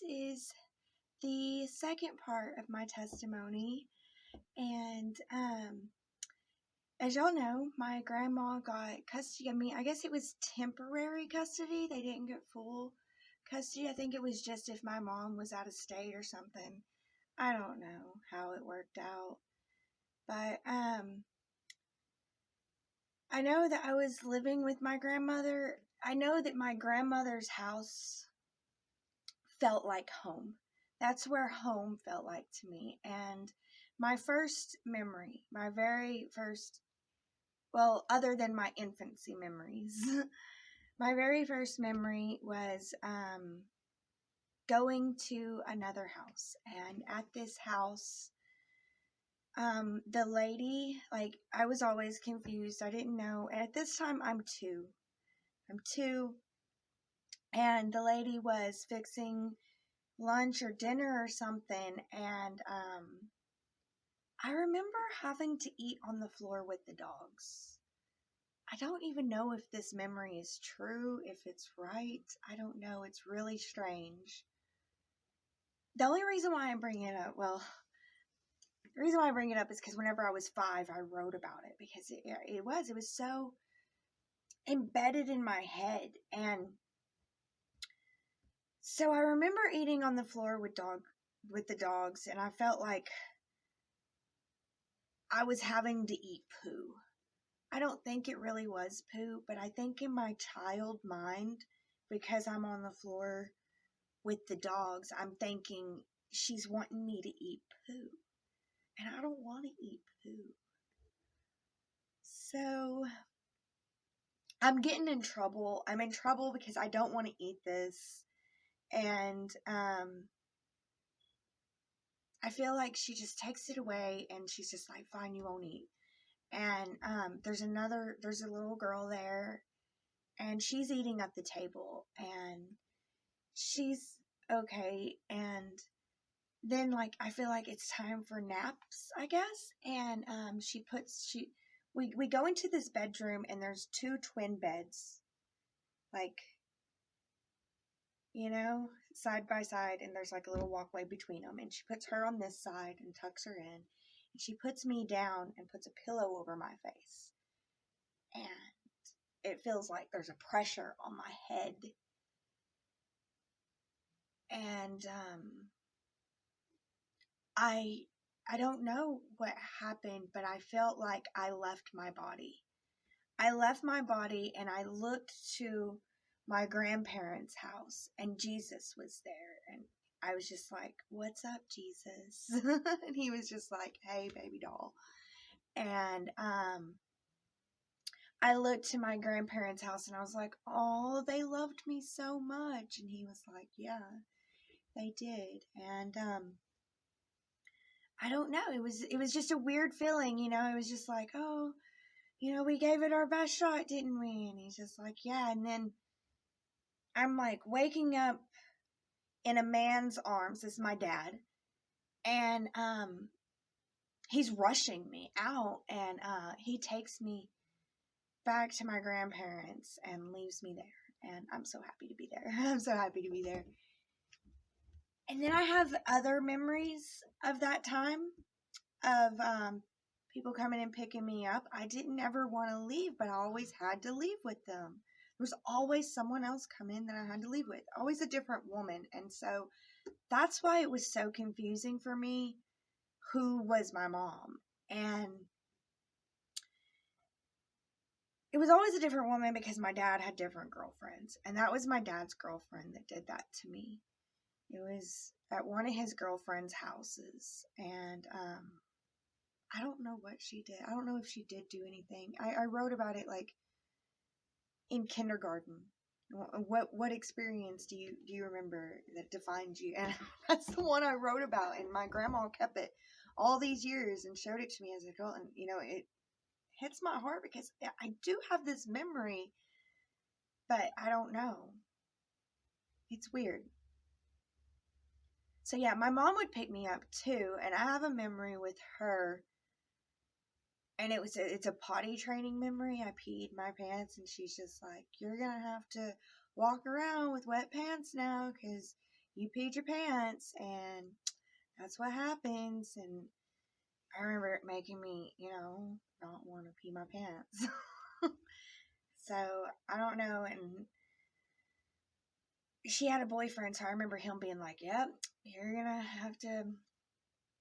is the second part of my testimony. And as y'all know, my grandma got custody of me. I guess it was temporary custody. They didn't get full custody. I think it was just if my mom was out of state or something. I don't know how it worked out. But I know that I was living with my grandmother. I know that my grandmother's house felt like home. That's where home felt like to me. And my first memory, my very first, well, other than my infancy memories, my very first memory was going to another house. And at this house, the lady, like, I was always confused. I didn't know. And at this time, I'm two. And the lady was fixing lunch or dinner or something. And I remember having to eat on the floor with the dogs. I don't even know if this memory is true, if it's right. I don't know. It's really strange. The only reason why I'm bringing it up, the reason why I bring it up is because whenever I was 5, I wrote about it because it was so embedded in my head. And so I remember eating on the floor with the dogs, and I felt like I was having to eat poo. I don't think it really was poo, but I think in my child mind, because I'm on the floor with the dogs, I'm thinking she's wanting me to eat poo. And I don't want to eat poo. So I'm getting in trouble. I'm in trouble because I don't want to eat this. And I feel like she just takes it away and she's just like, fine, you won't eat. And there's a little girl there, and she's eating at the table, and she's okay. And then, like, I feel like it's time for naps, I guess. And we go into this bedroom, and there's 2 twin beds, like, side by side, and there's like a little walkway between them. And she puts her on this side and tucks her in. And she puts me down and puts a pillow over my face. And it feels like there's a pressure on my head. And I don't know what happened, but I felt like I left my body. I left my body, and I looked to my grandparents' house, and Jesus was there. And I was just like, what's up, Jesus? And he was just like, hey, baby doll. And I looked to my grandparents' house, and I was like, oh, they loved me so much. And he was like, yeah, they did. And I don't know. It was just a weird feeling, It was just like, oh, we gave it our best shot, didn't we? And he's just like, yeah. And then I'm like waking up in a man's arms. This is my dad. And he's rushing me out, and he takes me back to my grandparents and leaves me there. And I'm so happy to be there. I'm so happy to be there. And then I have other memories of that time of people coming and picking me up. I didn't ever want to leave, but I always had to leave with them. There was always someone else come in that I had to leave with. Always a different woman. And so that's why it was so confusing for me who was my mom. And it was always a different woman because my dad had different girlfriends. And that was my dad's girlfriend that did that to me. It was at one of his girlfriend's houses. And I don't know what she did. I don't know if she did do anything. I wrote about it like in kindergarten. What experience do you remember that defined you? And that's the one I wrote about. And my grandma kept it all these years and showed it to me as a adult. And it hits my heart because I do have this memory, but I don't know. It's weird. So yeah, my mom would pick me up too, and I have a memory with her. And it's a potty training memory. I peed my pants, and she's just like, you're going to have to walk around with wet pants now because you peed your pants, and that's what happens. And I remember it making me, not want to pee my pants. So, I don't know, and she had a boyfriend, so I remember him being like, yep, you're gonna have to,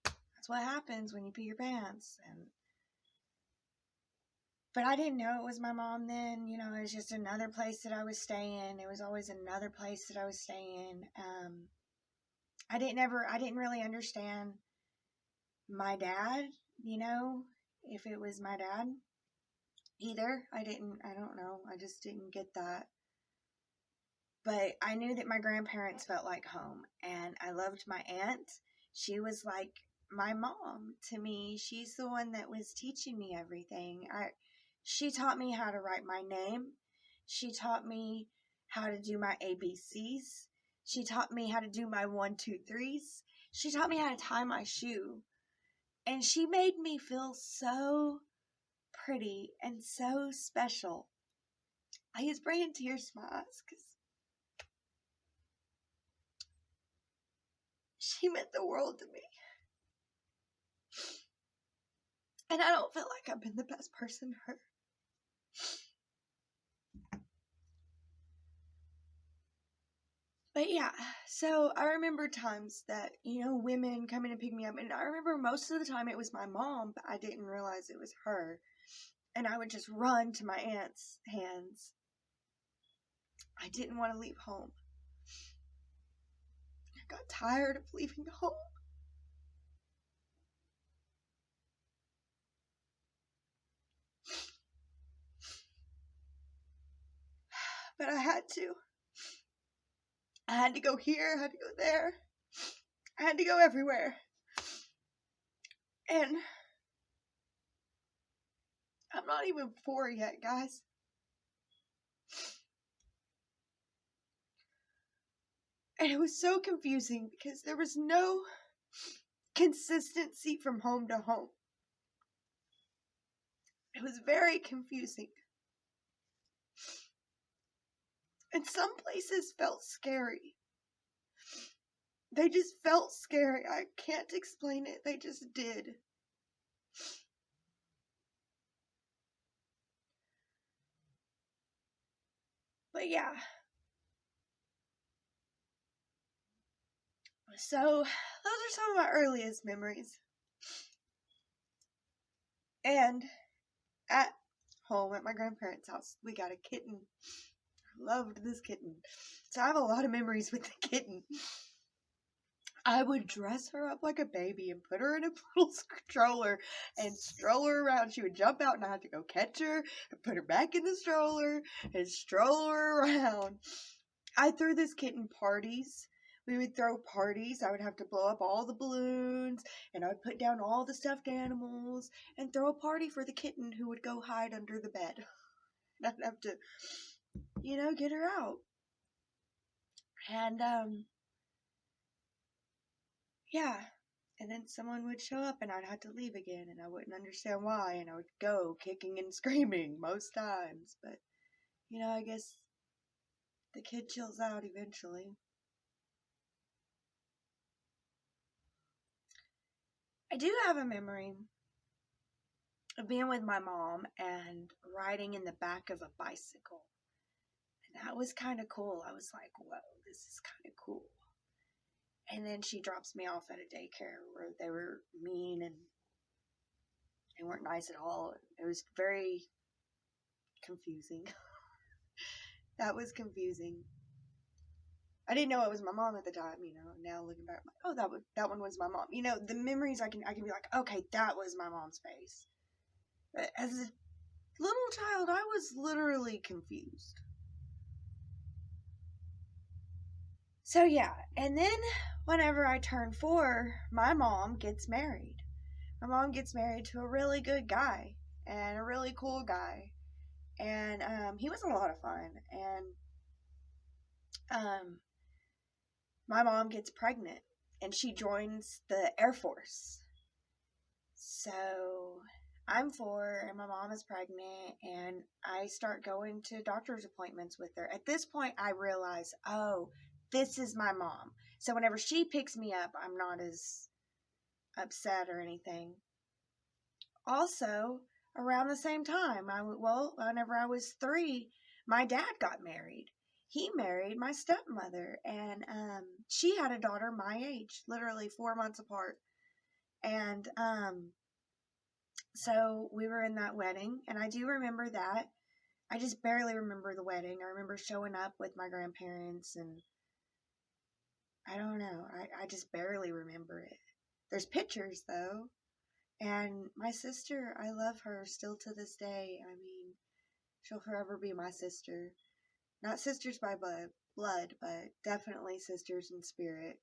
that's what happens when you pee your pants. But I didn't know it was my mom then. It was just another place that I was staying. It was always another place that I was staying. I didn't really understand my dad, if it was my dad either. I don't know. I just didn't get that. But I knew that my grandparents felt like home, and I loved my aunt. She was like my mom to me. She's the one that was teaching me everything. She taught me how to write my name. She taught me how to do my ABCs. She taught me how to do my 1, 2, 3s. She taught me how to tie my shoe. And she made me feel so pretty and so special. I was bringing tears to my eyes because she meant the world to me. And I don't feel like I've been the best person to her. But yeah, so I remember times that, women coming to pick me up. And I remember most of the time it was my mom, but I didn't realize it was her. And I would just run to my aunt's hands. I didn't want to leave home. I got tired of leaving home. But I had to. I had to go here, I had to go there. I had to go everywhere. And I'm not even 4 yet, guys. And it was so confusing because there was no consistency from home to home. It was very confusing. And some places felt scary. They just felt scary. I can't explain it. They just did. But yeah. So, those are some of my earliest memories. And at home at my grandparents' house, we got a kitten. I loved this kitten. So I have a lot of memories with the kitten. I would dress her up like a baby and put her in a little stroller and stroll her around. She would jump out and I had to go catch her and put her back in the stroller and stroll her around. I threw this kitten parties. We would throw parties. I would have to blow up all the balloons and I would put down all the stuffed animals and throw a party for the kitten who would go hide under the bed. And I'd have to, get her out. And, yeah. And then someone would show up and I'd have to leave again and I wouldn't understand why. And I would go kicking and screaming most times. But, I guess the kid chills out eventually. I do have a memory of being with my mom and riding in the back of a bicycle. And that was kind of cool. I was like, whoa, this is kind of cool. And then she drops me off at a daycare where they were mean and they weren't nice at all. It was very confusing. That was confusing. I didn't know it was my mom at the time, now looking back, I'm like, that one was my mom. The memories I can be like, okay, that was my mom's face. But as a little child, I was literally confused. So yeah, and then whenever I turn 4, my mom gets married. My mom gets married to a really good guy and a really cool guy. And he was a lot of fun. And my mom gets pregnant and she joins the Air Force. So I'm 4 and my mom is pregnant and I start going to doctor's appointments with her. At this point, I realize, oh, this is my mom. So whenever she picks me up, I'm not as upset or anything. Also, around the same time, whenever I was 3, my dad got married. He married my stepmother, and she had a daughter my age, literally 4 months apart. And so we were in that wedding, and I do remember that. I just barely remember the wedding. I remember showing up with my grandparents, and I don't know. I just barely remember it. There's pictures, though. And my sister, I love her still to this day. I mean, she'll forever be my sister. Not sisters by blood, but definitely sisters in spirit.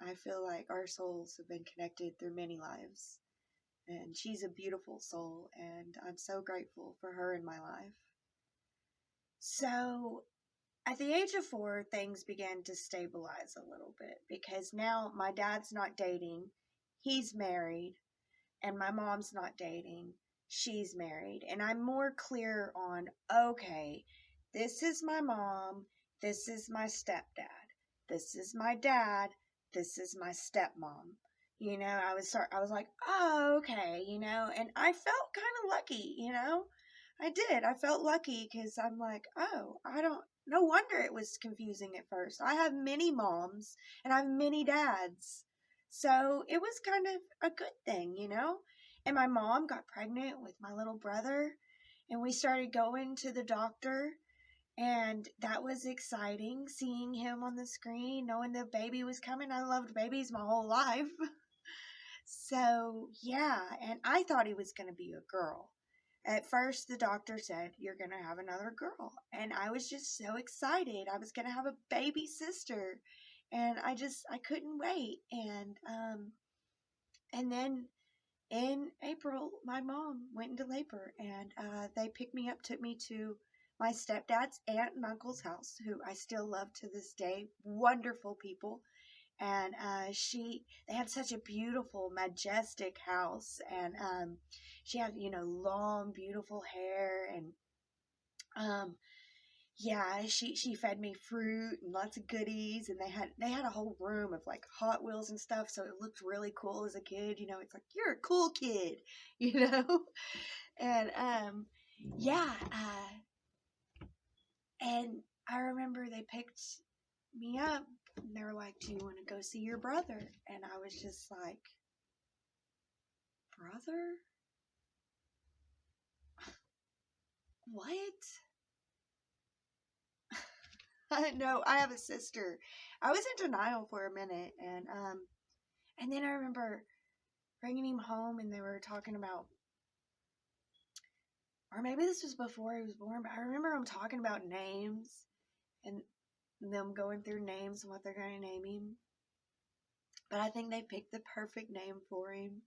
I feel like our souls have been connected through many lives. And she's a beautiful soul, and I'm so grateful for her in my life. So, at the age of 4, things began to stabilize a little bit because now my dad's not dating, he's married, and my mom's not dating, she's married. And I'm more clear on, okay, this is my mom, this is my stepdad, this is my dad, this is my stepmom. You know, I was like, oh, okay, you know, and I felt kind of lucky, you know. I did. I felt lucky because I'm like, oh, no wonder it was confusing at first. I have many moms and I have many dads. So it was kind of a good thing, you know? And my mom got pregnant with my little brother, and we started going to the doctor, and that was exciting seeing him on the screen, knowing the baby was coming. I loved babies my whole life. So, yeah, and I thought he was going to be a girl. At first, the doctor said, you're going to have another girl. And I was just so excited. I was going to have a baby sister. And I couldn't wait. And then in April, my mom went into labor, and they picked me up, took me to my stepdad's aunt and uncle's house, who I still love to this day. Wonderful people. And they had such a beautiful, majestic house, and she had, you know, long, beautiful hair, and yeah, she fed me fruit and lots of goodies, and they had a whole room of like Hot Wheels and stuff, so it looked really cool as a kid. You know, it's like, you're a cool kid, you know. And yeah, and I remember they picked me up, and they were like, do you want to go see your brother? And I was just like, brother? What? I know, I have a sister. I was in denial for a minute, and then I remember bringing him home, and they were talking about, or maybe this was before he was born, but I remember them talking about names, and them going through names and what they're going to name him. But I think they picked the perfect name for him.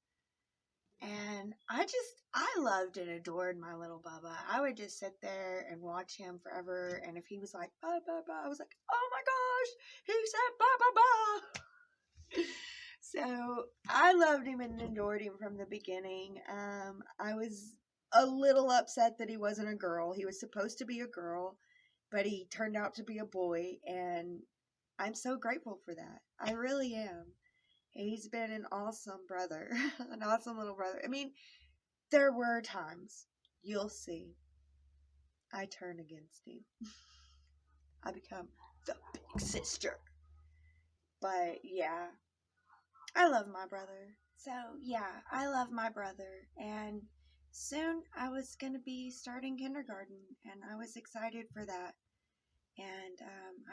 And I loved and adored my little Bubba. I would just sit there and watch him forever. And if he was like, ba, ba, ba, I was like, oh my gosh, he said, ba, ba, ba. So I loved him and adored him from the beginning. I was a little upset that he wasn't a girl. He was supposed to be a girl, but he turned out to be a boy. And I'm so grateful for that. I really am. He's been an awesome brother, an awesome little brother. I mean, there were times, you'll see, I turn against him. I become the big sister. But yeah, I love my brother. So yeah, I love my brother. And soon I was going to be starting kindergarten, and I was excited for that. And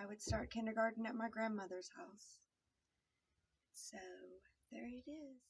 I would start kindergarten at my grandmother's house. So there it is.